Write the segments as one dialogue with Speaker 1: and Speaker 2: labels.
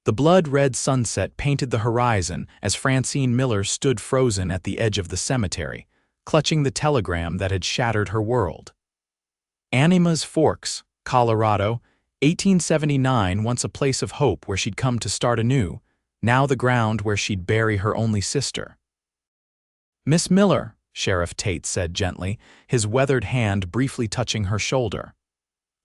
Speaker 1: The blood-red sunset painted the horizon as Francine Miller stood frozen at the edge of the cemetery, clutching the telegram that had shattered her world. Anima's Forks, Colorado, 1879, once a place of hope where she'd come to start anew, now the ground where she'd bury her only sister. "Miss Miller," Sheriff Tate said gently, his weathered hand briefly touching her shoulder.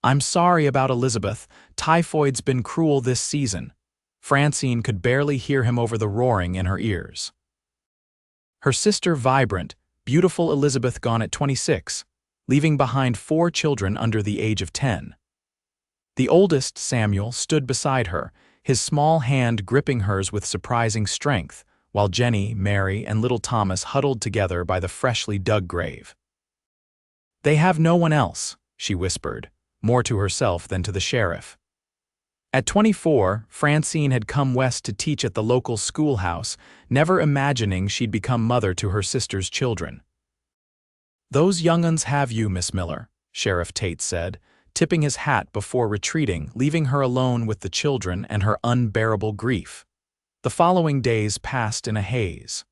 Speaker 1: "I'm sorry about Elizabeth. Typhoid's been cruel this season." Francine could barely hear him over the roaring in her ears. Her sister vibrant, beautiful Elizabeth gone at 26, leaving behind 4 children under the age of 10. The oldest, Samuel, stood beside her, his small hand gripping hers with surprising strength, while Jenny, Mary, and little Thomas huddled together by the freshly dug grave. "They have no one else," she whispered, more to herself than to the sheriff. At 24, Francine had come west to teach at the local schoolhouse, never imagining she'd become mother to her sister's children. "Those young uns have you, Miss Miller," Sheriff Tate said, tipping his hat before retreating, leaving her alone with the children and her unbearable grief. The following days passed in a haze.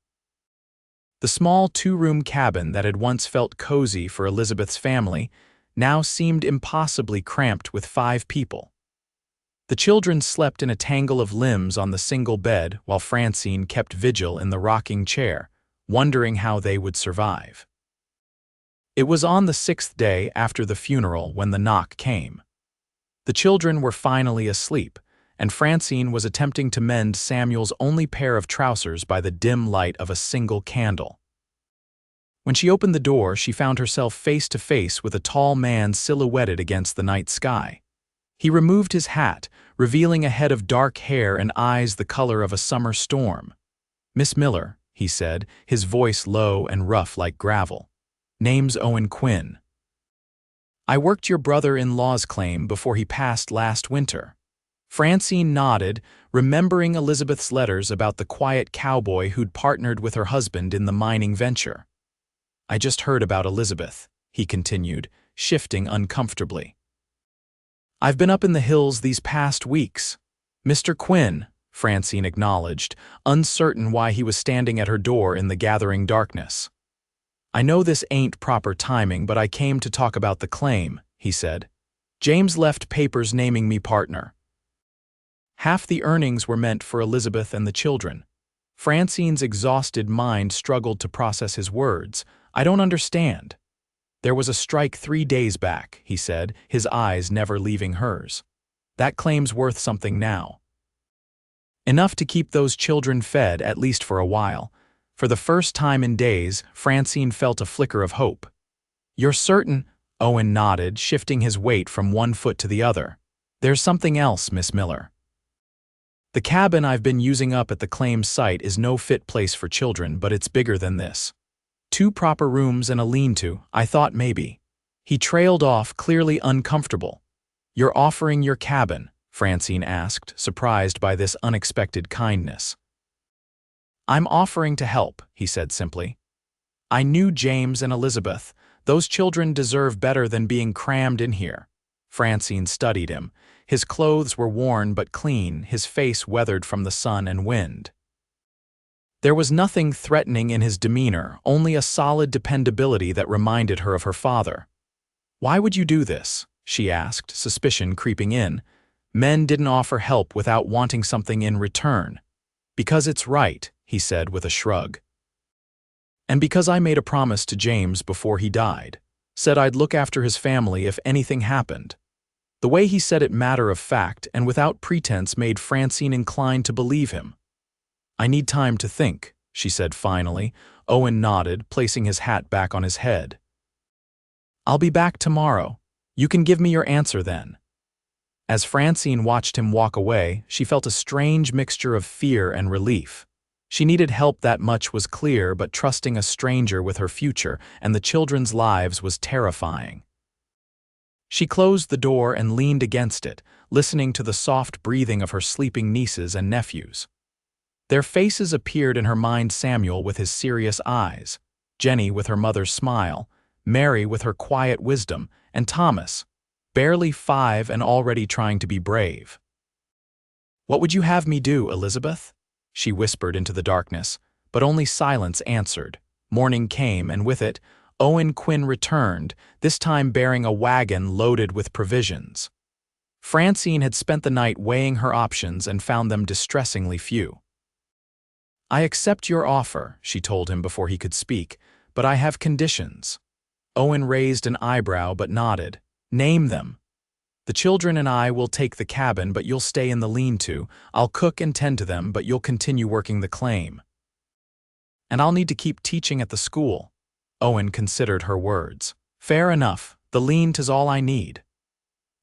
Speaker 1: The small 2-room cabin that had once felt cozy for Elizabeth's family now seemed impossibly cramped with 5 people. The children slept in a tangle of limbs on the single bed while Francine kept vigil in the rocking chair, wondering how they would survive. It was on the 6th day after the funeral when the knock came. The children were finally asleep, and Francine was attempting to mend Samuel's only pair of trousers by the dim light of a single candle. When she opened the door, she found herself face to face with a tall man silhouetted against the night sky. He removed his hat, revealing a head of dark hair and eyes the color of a summer storm. "Miss Miller," he said, his voice low and rough like gravel. "Name's Owen Quinn. I worked your brother-in-law's claim before he passed last winter." Francine nodded, remembering Elizabeth's letters about the quiet cowboy who'd partnered with her husband in the mining venture. "I just heard about Elizabeth," he continued, shifting uncomfortably. "I've been up in the hills these past weeks." "Mr. Quinn," Francine acknowledged, uncertain why he was standing at her door in the gathering darkness. "I know this ain't proper timing, but I came to talk about the claim," he said. "James left papers naming me partner." Half the earnings were meant for Elizabeth and the children. Francine's exhausted mind struggled to process his words. "I don't understand." "There was a strike 3 days back," he said, his eyes never leaving hers. "That claim's worth something now. Enough to keep those children fed, at least for a while." For the first time in days, Francine felt a flicker of hope. "You're certain?" Owen nodded, shifting his weight from one foot to the other. "There's something else, Miss Miller. The cabin I've been using up at the claim site is no fit place for children, but it's bigger than this. 2 proper rooms and a lean-to, I thought maybe." He trailed off, clearly uncomfortable. "You're offering your cabin?" Francine asked, surprised by this unexpected kindness. "I'm offering to help," he said simply. "I knew James and Elizabeth. Those children deserve better than being crammed in here." Francine studied him. His clothes were worn but clean, his face weathered from the sun and wind. There was nothing threatening in his demeanor, only a solid dependability that reminded her of her father. "Why would you do this?" she asked, suspicion creeping in. Men didn't offer help without wanting something in return. "Because it's right," he said with a shrug. "And because I made a promise to James before he died. Said I'd look after his family if anything happened." The way he said it matter of fact and without pretense made Francine inclined to believe him. "I need time to think," she said finally. Owen nodded, placing his hat back on his head. "I'll be back tomorrow. You can give me your answer then." As Francine watched him walk away, she felt a strange mixture of fear and relief. She needed help, that much was clear, but trusting a stranger with her future and the children's lives was terrifying. She closed the door and leaned against it, listening to the soft breathing of her sleeping nieces and nephews. Their faces appeared in her mind: Samuel with his serious eyes, Jenny with her mother's smile, Mary with her quiet wisdom, and Thomas, barely 5 and already trying to be brave. "What would you have me do, Elizabeth?" she whispered into the darkness, but only silence answered. Morning came, and with it, Owen Quinn returned, this time bearing a wagon loaded with provisions. Francine had spent the night weighing her options and found them distressingly few. "I accept your offer," she told him before he could speak, "but I have conditions." Owen raised an eyebrow but nodded. "Name them." "The children and I will take the cabin, but you'll stay in the lean-to. I'll cook and tend to them, but you'll continue working the claim. And I'll need to keep teaching at the school." Owen considered her words. "Fair enough. The lean-to's all I need.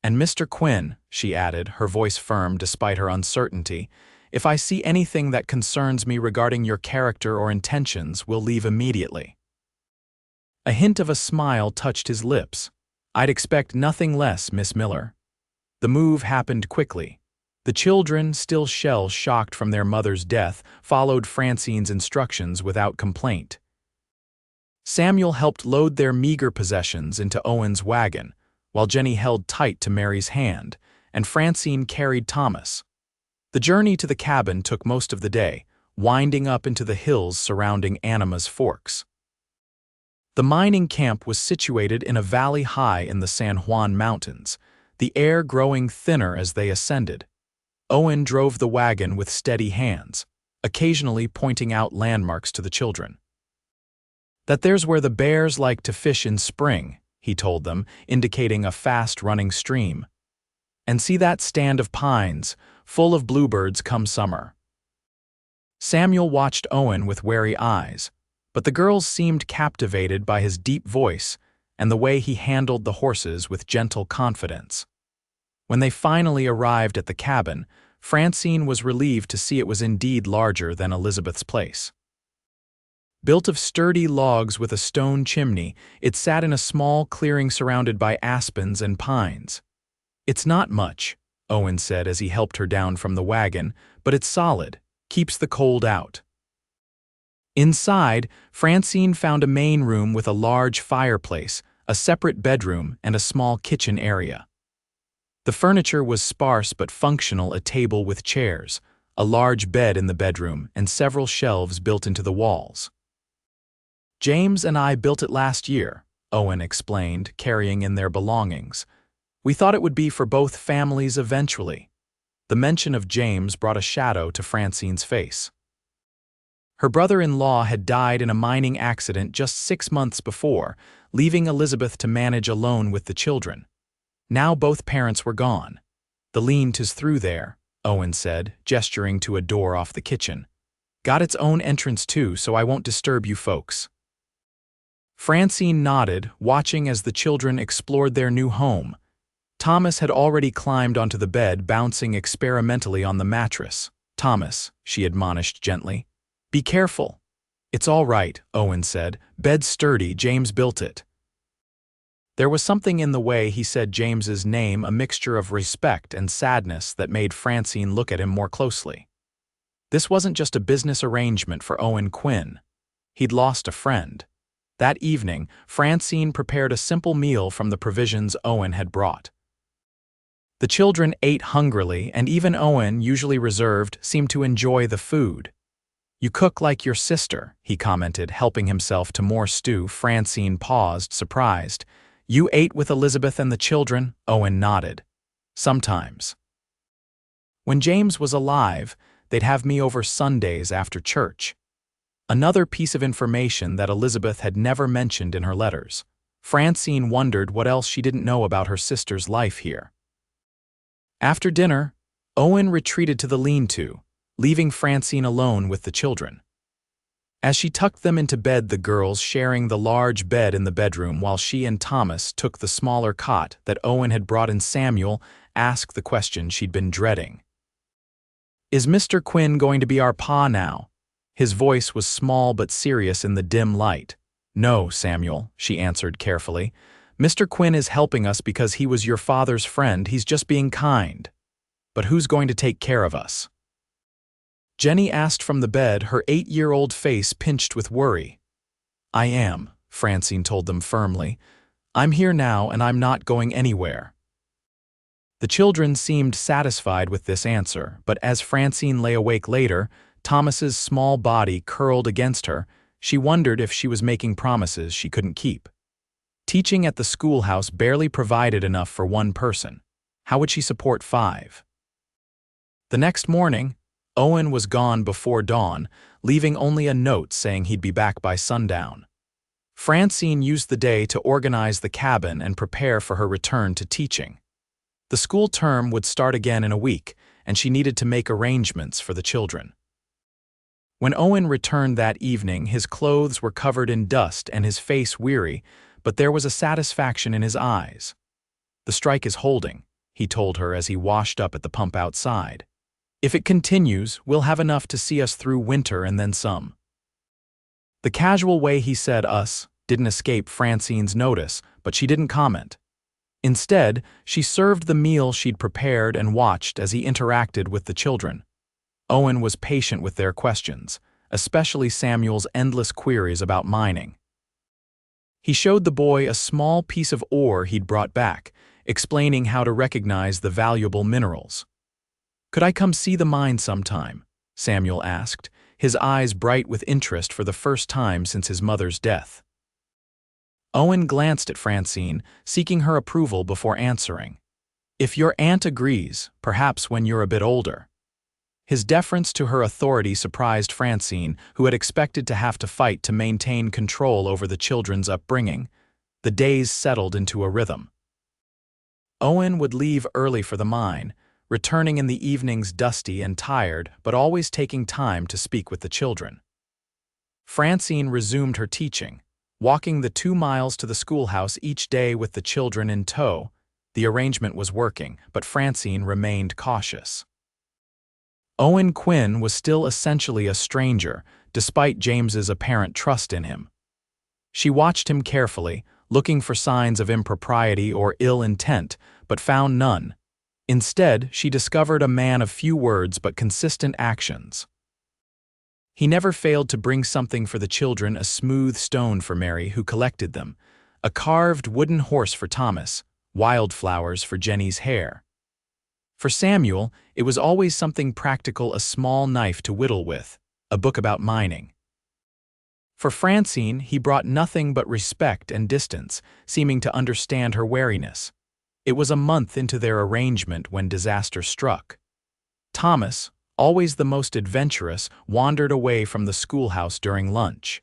Speaker 1: And Mr. Quinn," she added, her voice firm despite her uncertainty, "if I see anything that concerns me regarding your character or intentions, we'll leave immediately." A hint of a smile touched his lips. "I'd expect nothing less, Miss Miller." The move happened quickly. The children, still shell-shocked from their mother's death, followed Francine's instructions without complaint. Samuel helped load their meager possessions into Owen's wagon, while Jenny held tight to Mary's hand, and Francine carried Thomas. The journey to the cabin took most of the day, winding up into the hills surrounding Anima's Forks. The mining camp was situated in a valley high in the San Juan Mountains, the air growing thinner as they ascended. Owen drove the wagon with steady hands, occasionally pointing out landmarks to the children. "That there's where the bears like to fish in spring," he told them, indicating a fast-running stream. "And see that stand of pines, full of bluebirds come summer." Samuel watched Owen with wary eyes, but the girls seemed captivated by his deep voice and the way he handled the horses with gentle confidence. When they finally arrived at the cabin, Francine was relieved to see it was indeed larger than Elizabeth's place. Built of sturdy logs with a stone chimney, it sat in a small clearing surrounded by aspens and pines. "It's not much," Owen said as he helped her down from the wagon, "but it's solid, keeps the cold out." Inside, Francine found a main room with a large fireplace, a separate bedroom, and a small kitchen area. The furniture was sparse but functional: a table with chairs, a large bed in the bedroom, and several shelves built into the walls. "James and I built it last year," Owen explained, carrying in their belongings. "We thought it would be for both families eventually." The mention of James brought a shadow to Francine's face. Her brother-in-law had died in a mining accident just 6 months before, leaving Elizabeth to manage alone with the children. Now both parents were gone. "The lean-to's through there," Owen said, gesturing to a door off the kitchen. "Got its own entrance too, so I won't disturb you folks." Francine nodded, watching as the children explored their new home. Thomas had already climbed onto the bed, bouncing experimentally on the mattress. "Thomas," she admonished gently, "be careful." "It's all right," Owen said. "Bed's sturdy, James built it." There was something in the way he said James's name, a mixture of respect and sadness, that made Francine look at him more closely. This wasn't just a business arrangement for Owen Quinn. He'd lost a friend. That evening, Francine prepared a simple meal from the provisions Owen had brought. The children ate hungrily, and even Owen, usually reserved, seemed to enjoy the food. "You cook like your sister," he commented, helping himself to more stew. Francine paused, surprised. "You ate with Elizabeth and the children?" Owen nodded. "Sometimes. When James was alive, they'd have me over Sundays after church." Another piece of information that Elizabeth had never mentioned in her letters. Francine wondered what else she didn't know about her sister's life here. After dinner, Owen retreated to the lean-to, leaving Francine alone with the children. As she tucked them into bed, the girls sharing the large bed in the bedroom while she and Thomas took the smaller cot that Owen had brought in, Samuel asked the question she'd been dreading. "Is Mr. Quinn going to be our pa now?" His voice was small but serious in the dim light. "No, Samuel," she answered carefully. "Mr. Quinn is helping us because he was your father's friend. He's just being kind. But who's going to take care of us?" Jenny asked from the bed, her 8-year-old face pinched with worry. "I am," Francine told them firmly. "I'm here now and I'm not going anywhere." The The children seemed satisfied with this answer, but as Francine lay awake later, Thomas's small body curled against her. She wondered if she was making promises she couldn't keep. Teaching at the schoolhouse barely provided enough for one person. How would she support 5? The next morning, Owen was gone before dawn, leaving only a note saying he'd be back by sundown. Francine used the day to organize the cabin and prepare for her return to teaching. The school term would start again in a week, and she needed to make arrangements for the children. When Owen returned that evening, his clothes were covered in dust and his face weary, but there was a satisfaction in his eyes. "The strike is holding," he told her as he washed up at the pump outside. "If it continues, we'll have enough to see us through winter and then some." The casual way he said "us" didn't escape Francine's notice, but she didn't comment. Instead, she served the meal she'd prepared and watched as he interacted with the children. Owen was patient with their questions, especially Samuel's endless queries about mining. He showed the boy a small piece of ore he'd brought back, explaining how to recognize the valuable minerals. "Could I come see the mine sometime?" Samuel asked, his eyes bright with interest for the first time since his mother's death. Owen glanced at Francine, seeking her approval before answering. "If your aunt agrees, perhaps when you're a bit older." His deference to her authority surprised Francine, who had expected to have to fight to maintain control over the children's upbringing. The days settled into a rhythm. Owen would leave early for the mine, returning in the evenings dusty and tired, but always taking time to speak with the children. Francine resumed her teaching, walking the 2 miles to the schoolhouse each day with the children in tow. The arrangement was working, but Francine remained cautious. Owen Quinn was still essentially a stranger, despite James's apparent trust in him. She watched him carefully, looking for signs of impropriety or ill intent, but found none. Instead, she discovered a man of few words but consistent actions. He never failed to bring something for the children: a smooth stone for Mary, who collected them, a carved wooden horse for Thomas, wildflowers for Jenny's hair. For Samuel, it was always something practical: a small knife to whittle with, a book about mining. For Francine, he brought nothing but respect and distance, seeming to understand her wariness. It was a month into their arrangement when disaster struck. Thomas, always the most adventurous, wandered away from the schoolhouse during lunch.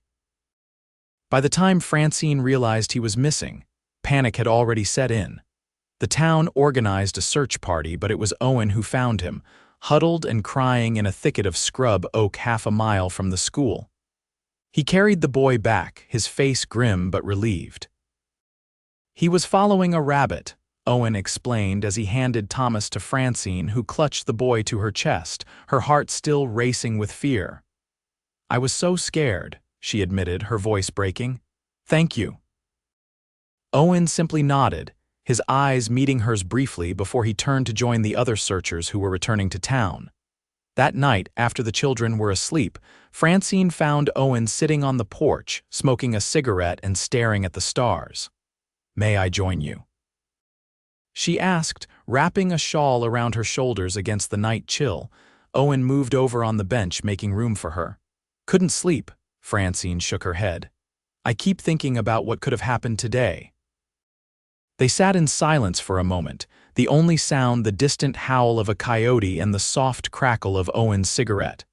Speaker 1: By the time Francine realized he was missing, panic had already set in. The town organized a search party, but it was Owen who found him, huddled and crying in a thicket of scrub oak half a mile from the school. He carried the boy back, his face grim but relieved. "He was following a rabbit," Owen explained as he handed Thomas to Francine, who clutched the boy to her chest, her heart still racing with fear. "I was so scared," she admitted, her voice breaking. "Thank you." Owen simply nodded, his eyes meeting hers briefly before he turned to join the other searchers who were returning to town. That night, after the children were asleep, Francine found Owen sitting on the porch, smoking a cigarette and staring at the stars. "May I join you?" she asked, wrapping a shawl around her shoulders against the night chill. Owen moved over on the bench, making room for her. "Couldn't sleep," Francine shook her head. "I keep thinking about what could have happened today." They sat in silence for a moment, the only sound the distant howl of a coyote and the soft crackle of Owen's cigarette.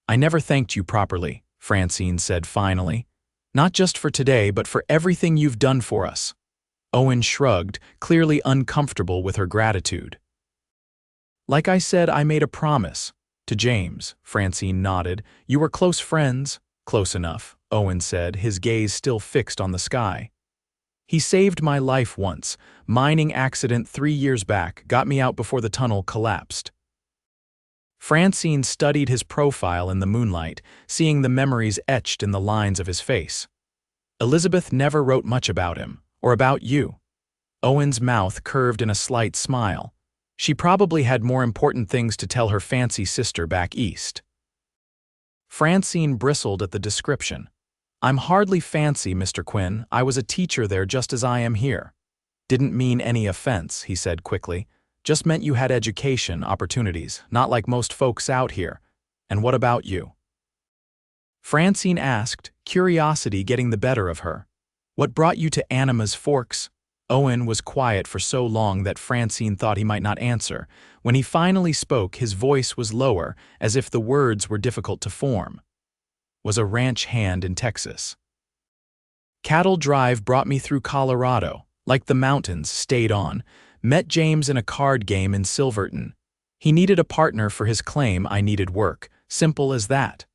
Speaker 1: "I never thanked you properly," Francine said finally. "Not just for today, but for everything you've done for us." Owen shrugged, clearly uncomfortable with her gratitude. "Like I said, I made a promise. To James," Francine nodded. "You were close friends." "Close enough," Owen said, his gaze still fixed on the sky. "He saved my life once. Mining accident 3 years back, got me out before the tunnel collapsed." Francine studied his profile in the moonlight, seeing the memories etched in the lines of his face. "Elizabeth never wrote much about him, or about you." Owen's mouth curved in a slight smile. "She probably had more important things to tell her fancy sister back east." Francine bristled at the description. "I'm hardly fancy, Mr. Quinn. I was a teacher there just as I am here." "Didn't mean any offense," he said quickly. Just meant you had education opportunities, not like most folks out here. And what about you?" Francine asked, curiosity getting the better of her. "What brought you to Anima's Forks?" Owen was quiet for so long that Francine thought he might not answer. When he finally spoke, his voice was lower, as if the words were difficult to form. "Was a ranch hand in Texas. Cattle Drive brought me through Colorado, like the mountains, stayed on. Met James in a card game in Silverton. He needed a partner for his claim, I needed work. Simple as that."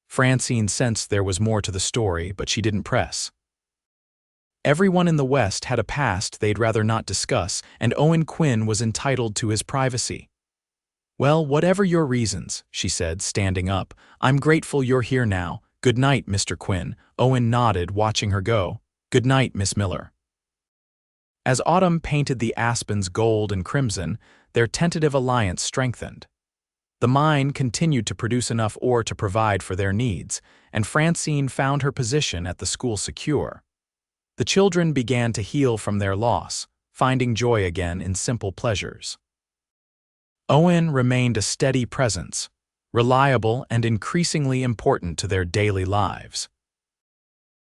Speaker 1: Francine sensed there was more to the story, but she didn't press. Everyone in the West had a past they'd rather not discuss, and Owen Quinn was entitled to his privacy. "Well, whatever your reasons," she said, standing up, "I'm grateful you're here now. Good night, Mr. Quinn." Owen nodded, watching her go. "Good night, Miss Miller." As autumn painted the aspens gold and crimson, their tentative alliance strengthened. The mine continued to produce enough ore to provide for their needs, and Francine found her position at the school secure. The children began to heal from their loss, finding joy again in simple pleasures. Owen remained a steady presence, reliable and increasingly important to their daily lives.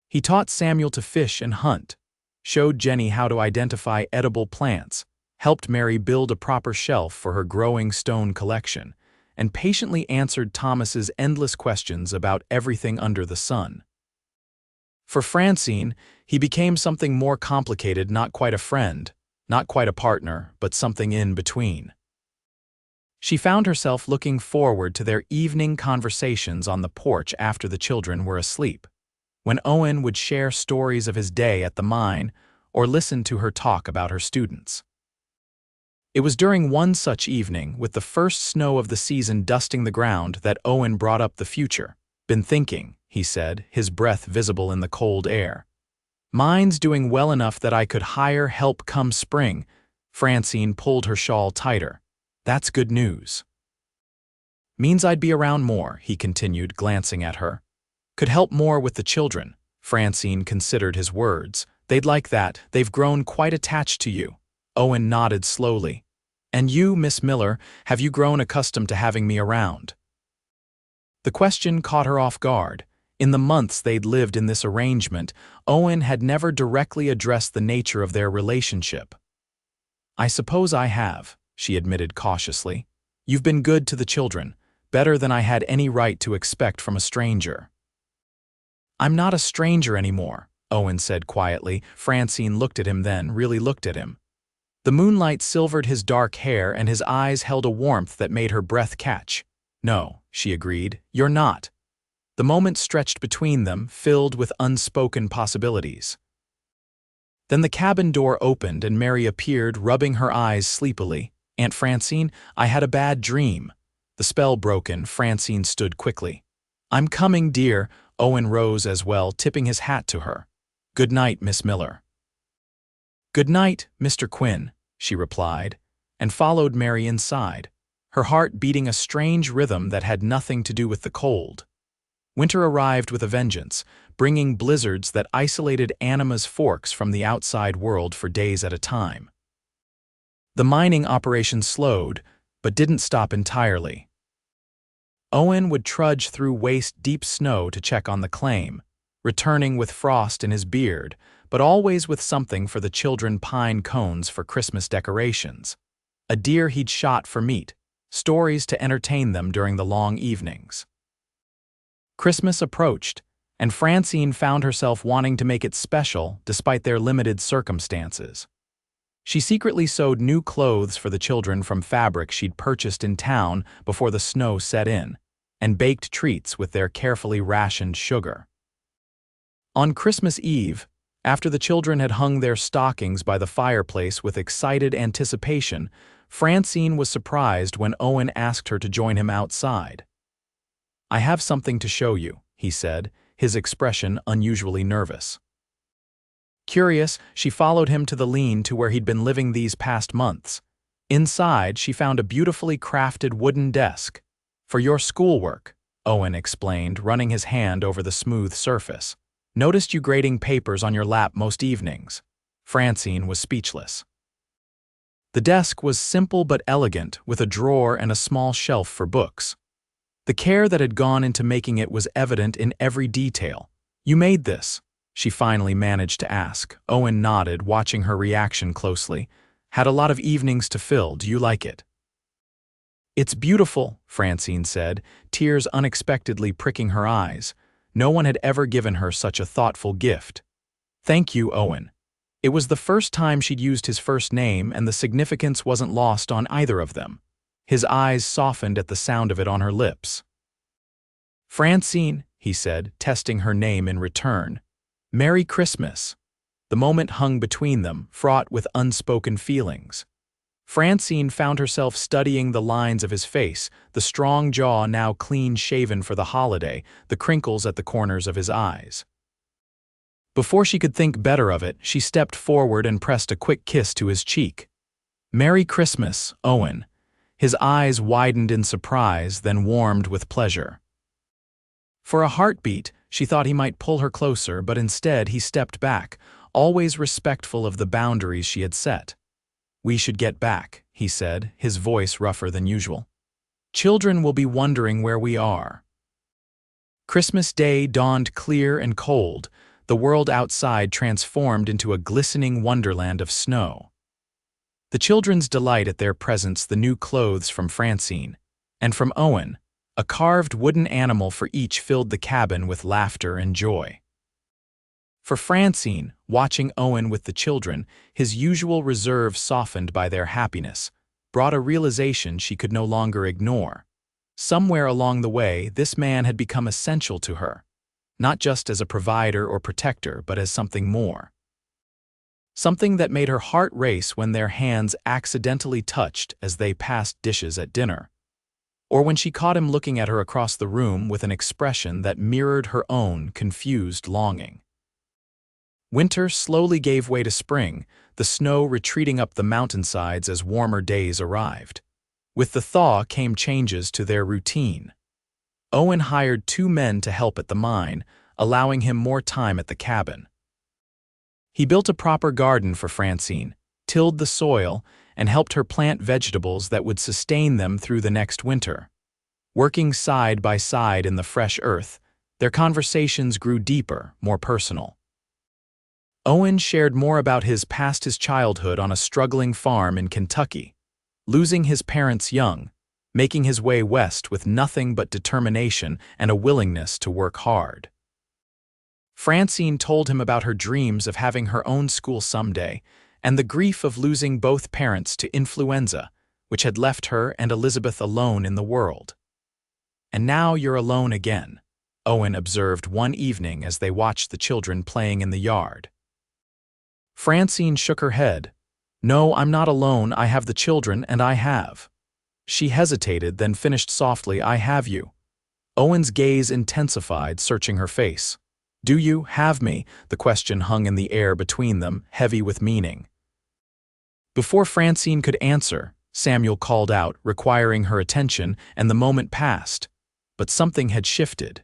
Speaker 1: He taught Samuel to fish and hunt, showed Jenny how to identify edible plants, helped Mary build a proper shelf for her growing stone collection, and patiently answered Thomas's endless questions about everything under the sun. For Francine, he became something more complicated, not quite a friend, not quite a partner, but something in between. She found herself looking forward to their evening conversations on the porch after the children were asleep, when Owen would share stories of his day at the mine or listen to her talk about her students. It was during one such evening, with the first snow of the season dusting the ground, that Owen brought up the future. "Been thinking," he said, his breath visible in the cold air. "Mine's doing well enough that I could hire help come spring." Francine pulled her shawl tighter. "That's good news." "Means I'd be around more," he continued, glancing at her. "Could help more with the children." Francine considered his words. "They'd like that. They've grown quite attached to you." Owen nodded slowly. "And you, Miss Miller, have you grown accustomed to having me around?" The question caught her off guard. In the months they'd lived in this arrangement, Owen had never directly addressed the nature of their relationship. "I suppose I have," she admitted cautiously. "You've been good to the children, better than I had any right to expect from a stranger." "I'm not a stranger anymore," Owen said quietly. Francine looked at him then, really looked at him. The moonlight silvered his dark hair and his eyes held a warmth that made her breath catch. "No," she agreed, "you're not." The moment stretched between them, filled with unspoken possibilities. Then the cabin door opened and Mary appeared, rubbing her eyes sleepily. "Aunt Francine, I had a bad dream." The spell broken, Francine stood quickly. "I'm coming, dear." Owen rose as well, tipping his hat to her. "Good night, Miss Miller." "Good night, Mr. Quinn," she replied, and followed Mary inside, her heart beating a strange rhythm that had nothing to do with the cold. Winter arrived with a vengeance, bringing blizzards that isolated Anima's Forks from the outside world for days at a time. The mining operation slowed, but didn't stop entirely. Owen would trudge through waist-deep snow to check on the claim, returning with frost in his beard, but always with something for the children: pine cones for Christmas decorations, a deer he'd shot for meat, stories to entertain them during the long evenings. Christmas approached, and Francine found herself wanting to make it special despite their limited circumstances. She secretly sewed new clothes for the children from fabric she'd purchased in town before the snow set in, and baked treats with their carefully rationed sugar. On Christmas Eve, after the children had hung their stockings by the fireplace with excited anticipation, Francine was surprised when Owen asked her to join him outside. "I have something to show you," he said, his expression unusually nervous. Curious, she followed him to the lean-to where he'd been living these past months. Inside, she found a beautifully crafted wooden desk. "For your schoolwork," Owen explained, running his hand over the smooth surface. "Noticed you grading papers on your lap most evenings." Francine was speechless. The desk was simple but elegant, with a drawer and a small shelf for books. The care that had gone into making it was evident in every detail. "You made this?" she finally managed to ask. Owen nodded, watching her reaction closely. "Had a lot of evenings to fill. Do you like it?" "It's beautiful," Francine said, tears unexpectedly pricking her eyes. No one had ever given her such a thoughtful gift. "Thank you, Owen." It was the first time she'd used his first name, and the significance wasn't lost on either of them. His eyes softened at the sound of it on her lips. "Francine," he said, testing her name in return. "Merry Christmas." The moment hung between them, fraught with unspoken feelings. Francine found herself studying the lines of his face, the strong jaw now clean-shaven for the holiday, the crinkles at the corners of his eyes. Before she could think better of it, she stepped forward and pressed a quick kiss to his cheek. "Merry Christmas, Owen." His eyes widened in surprise, then warmed with pleasure. For a heartbeat, she thought he might pull her closer, but instead he stepped back, always respectful of the boundaries she had set. "We should get back," he said, his voice rougher than usual. "Children will be wondering where we are." Christmas Day dawned clear and cold, the world outside transformed into a glistening wonderland of snow. The children's delight at their presents, the new clothes from Francine, and from Owen, a carved wooden animal for each, filled the cabin with laughter and joy. For Francine, watching Owen with the children, his usual reserve softened by their happiness, brought a realization she could no longer ignore. Somewhere along the way, this man had become essential to her, not just as a provider or protector, but as something more. Something that made her heart race when their hands accidentally touched as they passed dishes at dinner, or when she caught him looking at her across the room with an expression that mirrored her own confused longing. Winter slowly gave way to spring, the snow retreating up the mountainsides as warmer days arrived. With the thaw came changes to their routine. Owen hired 2 men to help at the mine, allowing him more time at the cabin. He built a proper garden for Francine, tilled the soil, and helped her plant vegetables that would sustain them through the next winter. Working side by side in the fresh earth, their conversations grew deeper, more personal. Owen shared more about his childhood on a struggling farm in Kentucky, losing his parents young, making his way west with nothing but determination and a willingness to work hard. Francine told him about her dreams of having her own school someday, and the grief of losing both parents to influenza, which had left her and Elizabeth alone in the world. "And now you're alone again," Owen observed one evening as they watched the children playing in the yard. Francine shook her head. "No, I'm not alone. I have the children, and I have." She hesitated, then finished softly, "I have you." Owen's gaze intensified, searching her face. "Do you have me?" The question hung in the air between them, heavy with meaning. Before Francine could answer, Samuel called out, requiring her attention, and the moment passed. But something had shifted.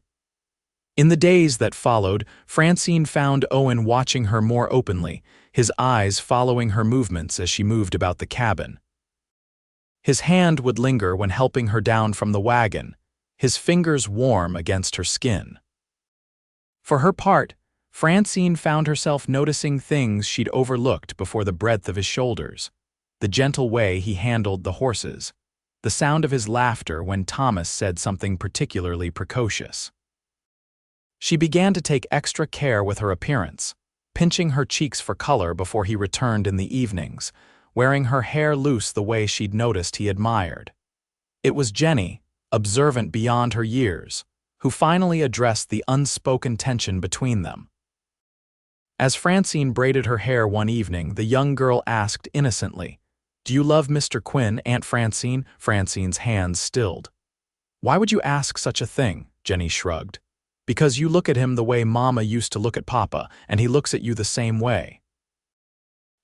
Speaker 1: In the days that followed, Francine found Owen watching her more openly, his eyes following her movements as she moved about the cabin. His hand would linger when helping her down from the wagon, his fingers warm against her skin. For her part, Francine found herself noticing things she'd overlooked before: the breadth of his shoulders, the gentle way he handled the horses, the sound of his laughter when Thomas said something particularly precocious. She began to take extra care with her appearance, pinching her cheeks for color before he returned in the evenings, wearing her hair loose the way she'd noticed he admired. It was Jenny, observant beyond her years, who finally addressed the unspoken tension between them. As Francine braided her hair one evening, the young girl asked innocently, "Do you love Mr. Quinn, Aunt Francine?" Francine's hands stilled. "Why would you ask such a thing?" Jenny shrugged. "Because you look at him the way Mama used to look at Papa, and he looks at you the same way."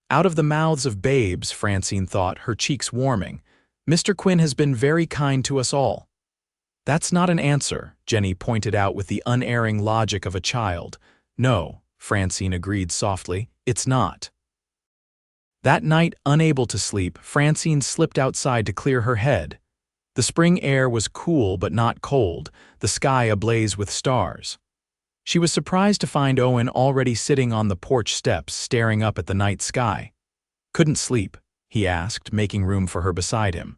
Speaker 1: Out of the mouths of babes, Francine thought, her cheeks warming. "Mr. Quinn has been very kind to us all." "That's not an answer," Jenny pointed out with the unerring logic of a child. "No," Francine agreed softly, "it's not." That night, unable to sleep, Francine slipped outside to clear her head. The spring air was cool but not cold, the sky ablaze with stars. She was surprised to find Owen already sitting on the porch steps, staring up at the night sky. "Couldn't sleep?" he asked, making room for her beside him.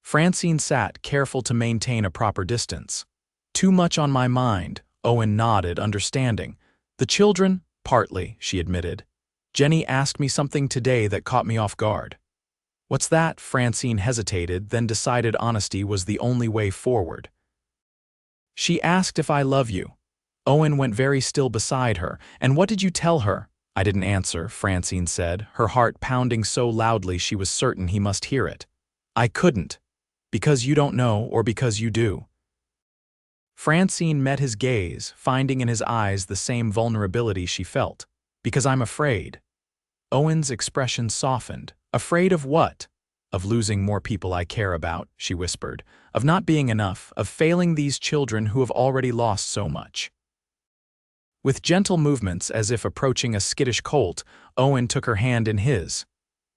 Speaker 1: Francine sat, careful to maintain a proper distance. "Too much on my mind," Owen nodded, understanding. "The children?" "Partly," she admitted. "Jenny asked me something today that caught me off guard." "What's that?" Francine hesitated, then decided honesty was the only way forward. "She asked if I love you." Owen went very still beside her. "And what did you tell her?" "I didn't answer," Francine said, her heart pounding so loudly she was certain he must hear it. "I couldn't. Because you don't know, or because you do?" Francine met his gaze, finding in his eyes the same vulnerability she felt. "Because I'm afraid." Owen's expression softened. "Afraid of what?" "Of losing more people I care about," she whispered. "Of not being enough, of failing these children who have already lost so much." With gentle movements, as if approaching a skittish colt, Owen took her hand in his.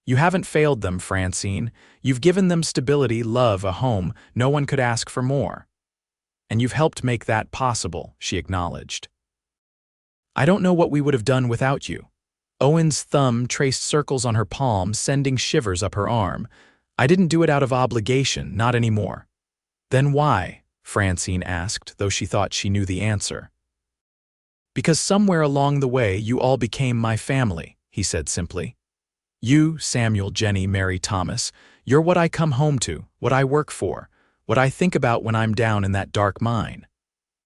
Speaker 1: "You haven't failed them, Francine. You've given them stability, love, a home. No one could ask for more. And you've helped make that possible," she acknowledged. "I don't know what we would have done without you." Owen's thumb traced circles on her palm, sending shivers up her arm. "I didn't do it out of obligation, not anymore." "Then why?" Francine asked, though she thought she knew the answer. "Because somewhere along the way you all became my family," he said simply. "You, Samuel, Jenny, Mary, Thomas, you're what I come home to, what I work for, what I think about when I'm down in that dark mine."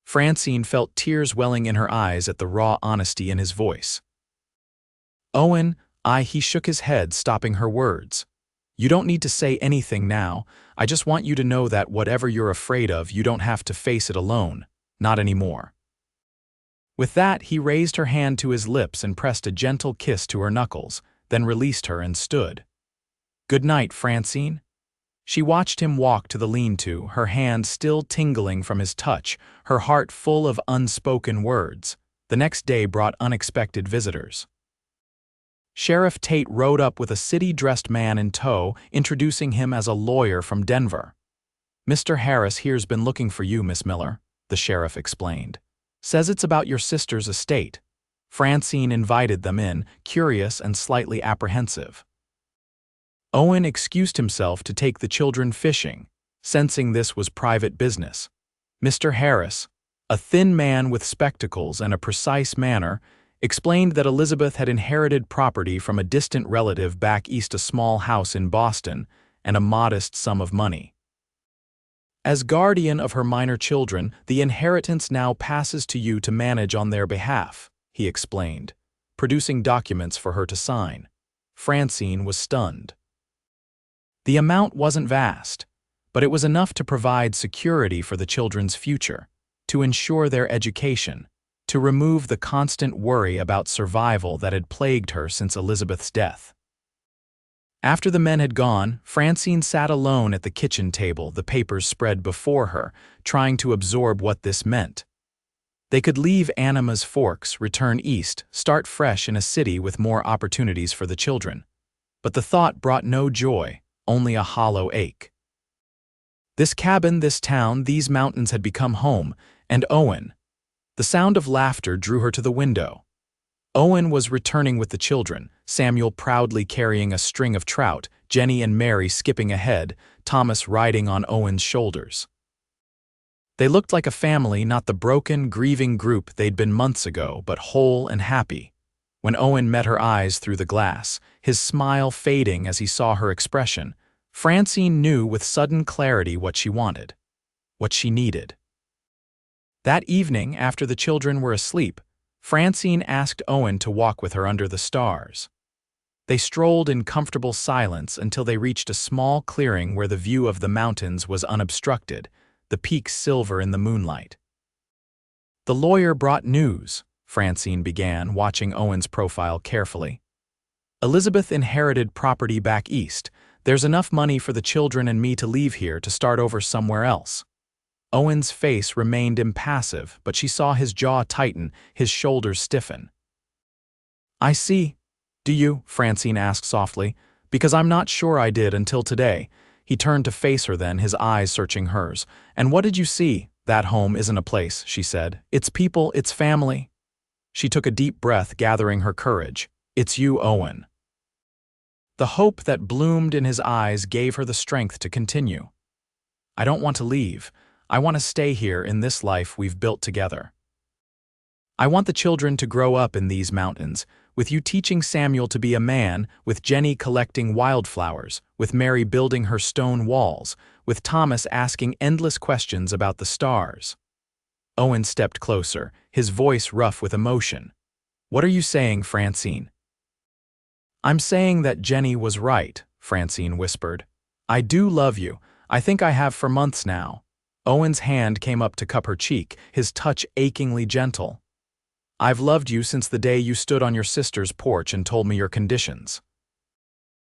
Speaker 1: Francine felt tears welling in her eyes at the raw honesty in his voice. "Owen, he shook his head, stopping her words. "You don't need to say anything now. I just want you to know that whatever you're afraid of, you don't have to face it alone. Not anymore." With that, he raised her hand to his lips and pressed a gentle kiss to her knuckles, then released her and stood. "Good night, Francine." She watched him walk to the lean-to, her hand still tingling from his touch, her heart full of unspoken words. The next day brought unexpected visitors. Sheriff Tate rode up with a city-dressed man in tow, introducing him as a lawyer from Denver. "Mr. Harris here's been looking for you, Miss Miller," the sheriff explained. "Says it's about your sister's estate." Francine invited them in, curious and slightly apprehensive. Owen excused himself to take the children fishing, sensing this was private business. Mr. Harris, a thin man with spectacles and a precise manner, explained that Elizabeth had inherited property from a distant relative back east, a small house in Boston, and a modest sum of money. "As guardian of her minor children, the inheritance now passes to you to manage on their behalf," he explained, producing documents for her to sign. Francine was stunned. The amount wasn't vast, but it was enough to provide security for the children's future, to ensure their education, to remove the constant worry about survival that had plagued her since Elizabeth's death. After the men had gone, Francine sat alone at the kitchen table, the papers spread before her, trying to absorb what this meant. They could leave Anima's Forks, return east, start fresh in a city with more opportunities for the children. But the thought brought no joy, only a hollow ache. This cabin, this town, these mountains had become home, and Owen. The sound of laughter drew her to the window. Owen was returning with the children, Samuel proudly carrying a string of trout, Jenny and Mary skipping ahead, Thomas riding on Owen's shoulders. They looked like a family, not the broken, grieving group they'd been months ago, but whole and happy. When Owen met her eyes through the glass, his smile fading as he saw her expression, Francine knew with sudden clarity what she wanted, what she needed. That evening, after the children were asleep, Francine asked Owen to walk with her under the stars. They strolled in comfortable silence until they reached a small clearing where the view of the mountains was unobstructed, the peaks silver in the moonlight. "The lawyer brought news," Francine began, watching Owen's profile carefully. "Elizabeth inherited property back east. There's enough money for the children and me to leave here to start over somewhere else." Owen's face remained impassive, but she saw his jaw tighten, his shoulders stiffen. "I see. "Do you?" Francine asked softly. "Because I'm not sure I did until today." He turned to face her then, his eyes searching hers. "And what did you see?" "That home isn't a place," she said. "It's people, it's family." She took a deep breath, gathering her courage. "It's you, Owen." The hope that bloomed in his eyes gave her the strength to continue. "I don't want to leave. I want to stay here in this life we've built together. I want the children to grow up in these mountains, with you teaching Samuel to be a man, with Jenny collecting wildflowers, with Mary building her stone walls, with Thomas asking endless questions about the stars." Owen stepped closer, his voice rough with emotion. "What are you saying, Francine?" "I'm saying that Jenny was right," Francine whispered. "I do love you. I think I have for months now." Owen's hand came up to cup her cheek, his touch achingly gentle. "I've loved you since the day you stood on your sister's porch and told me your conditions.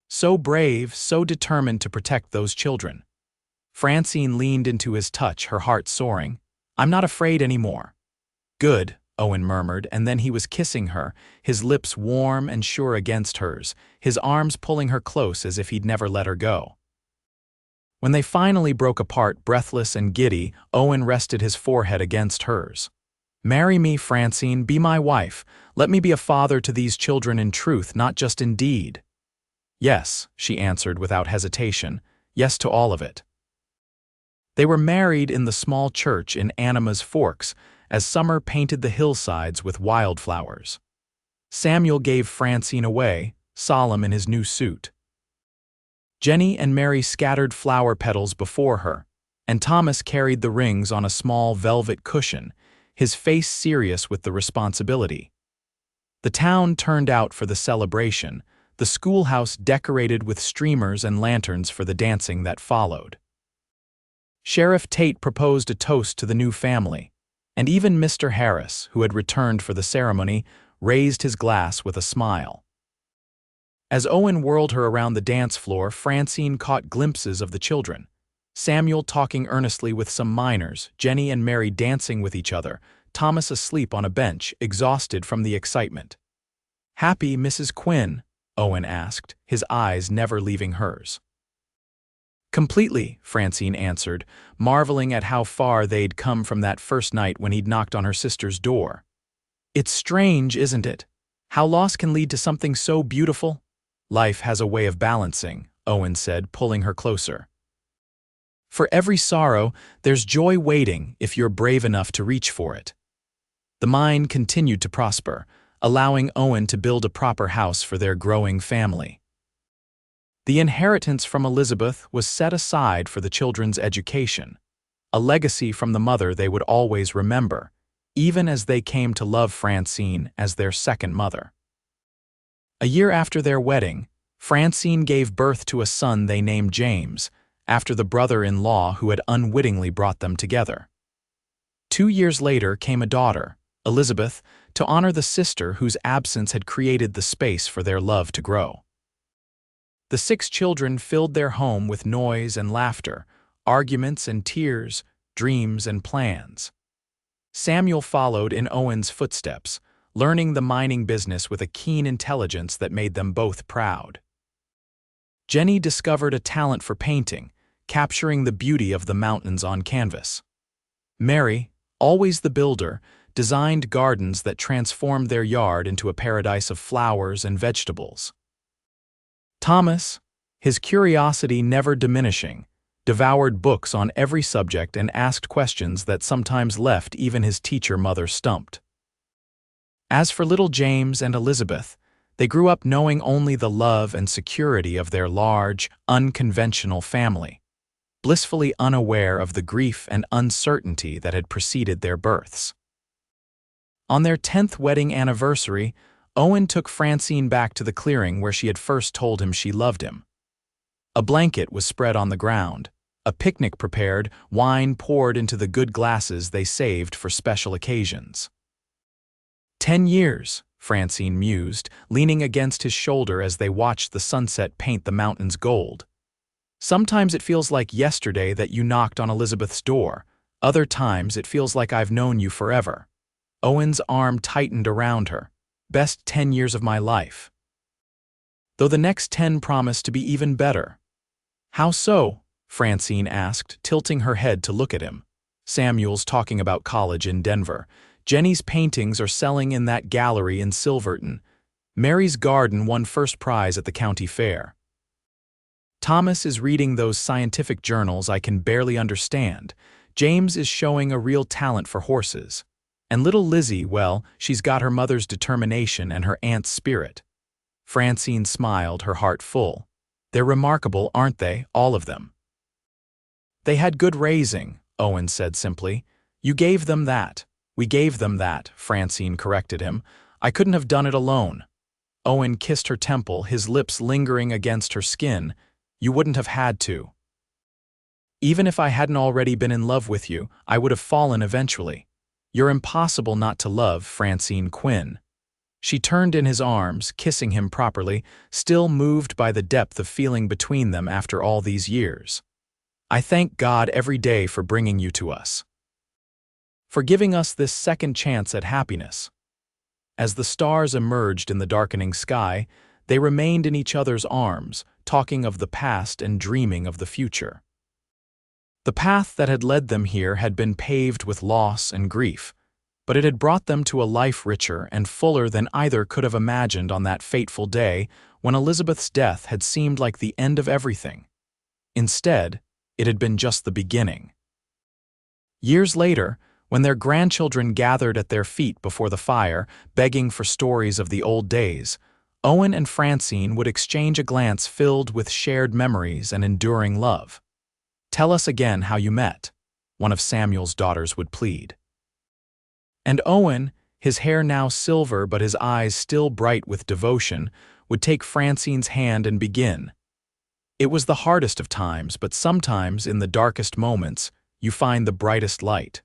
Speaker 1: So brave, so determined to protect those children." Francine leaned into his touch, her heart soaring. "I'm not afraid anymore." "Good," Owen murmured, and then he was kissing her, his lips warm and sure against hers, his arms pulling her close as if he'd never let her go. When they finally broke apart, breathless and giddy, Owen rested his forehead against hers. "Marry me, Francine, be my wife. Let me be a father to these children in truth, not just in deed." "Yes," she answered without hesitation. "Yes to all of it." They were married in the small church in Anima's Forks, as summer painted the hillsides with wildflowers. Samuel gave Francine away, solemn in his new suit. Jenny and Mary scattered flower petals before her, and Thomas carried the rings on a small velvet cushion, his face serious with the responsibility. The town turned out for the celebration, the schoolhouse decorated with streamers and lanterns for the dancing that followed. Sheriff Tate proposed a toast to the new family, and even Mr. Harris, who had returned for the ceremony, raised his glass with a smile. As Owen whirled her around the dance floor, Francine caught glimpses of the children. Samuel talking earnestly with some minors, Jenny and Mary dancing with each other, Thomas asleep on a bench, exhausted from the excitement. "Happy, Mrs. Quinn?" Owen asked, his eyes never leaving hers. "Completely," Francine answered, marveling at how far they'd come from that first night when he'd knocked on her sister's door. "It's strange, isn't it? How loss can lead to something so beautiful?" "Life has a way of balancing," Owen said, pulling her closer. "For every sorrow, there's joy waiting if you're brave enough to reach for it." The mine continued to prosper, allowing Owen to build a proper house for their growing family. The inheritance from Elizabeth was set aside for the children's education, a legacy from the mother they would always remember, even as they came to love Francine as their second mother. A year after their wedding, Francine gave birth to a son they named James, after the brother-in-law who had unwittingly brought them together. 2 years later came a daughter, Elizabeth, to honor the sister whose absence had created the space for their love to grow. The 6 children filled their home with noise and laughter, arguments and tears, dreams and plans. Samuel followed in Owen's footsteps, learning the mining business with a keen intelligence that made them both proud. Jenny discovered a talent for painting, capturing the beauty of the mountains on canvas. Mary, always the builder, designed gardens that transformed their yard into a paradise of flowers and vegetables. Thomas, his curiosity never diminishing, devoured books on every subject and asked questions that sometimes left even his teacher mother stumped. As for little James and Elizabeth, they grew up knowing only the love and security of their large, unconventional family, blissfully unaware of the grief and uncertainty that had preceded their births. On their 10th wedding anniversary, Owen took Francine back to the clearing where she had first told him she loved him. A blanket was spread on the ground, a picnic prepared, wine poured into the good glasses they saved for special occasions. 10 years, Francine mused, leaning against his shoulder as they watched the sunset paint the mountains gold. Sometimes it feels like yesterday that you knocked on Elizabeth's door. Other times it feels like I've known you forever. Owen's arm tightened around her. Best 10 years of my life. though the next 10 promised to be even better. "How so?" Francine asked, tilting her head to look at him. "Samuel's talking about college in Denver. Jenny's paintings are selling in that gallery in Silverton. Mary's garden won first prize at the county fair. Thomas is reading those scientific journals I can barely understand. James is showing a real talent for horses. And little Lizzie, well, she's got her mother's determination and her aunt's spirit." Francine smiled, her heart full. "They're remarkable, aren't they, all of them?" "They had good raising," Owen said simply. "You gave them that." "We gave them that," Francine corrected him. "I couldn't have done it alone." Owen kissed her temple, his lips lingering against her skin. "You wouldn't have had to. Even if I hadn't already been in love with you, I would have fallen eventually. You're impossible not to love, Francine Quinn." She turned in his arms, kissing him properly, still moved by the depth of feeling between them after all these years. "I thank God every day for bringing you to us. For giving us this second chance at happiness." As the stars emerged in the darkening sky, they remained in each other's arms, talking of the past and dreaming of the future. The path that had led them here had been paved with loss and grief, but it had brought them to a life richer and fuller than either could have imagined on that fateful day when Elizabeth's death had seemed like the end of everything. Instead, it had been just the beginning. Years later, when their grandchildren gathered at their feet before the fire, begging for stories of the old days, Owen and Francine would exchange a glance filled with shared memories and enduring love. "Tell us again how you met," one of Samuel's daughters would plead. And Owen, his hair now silver but his eyes still bright with devotion, would take Francine's hand and begin. "It was the hardest of times, but sometimes in the darkest moments, you find the brightest light.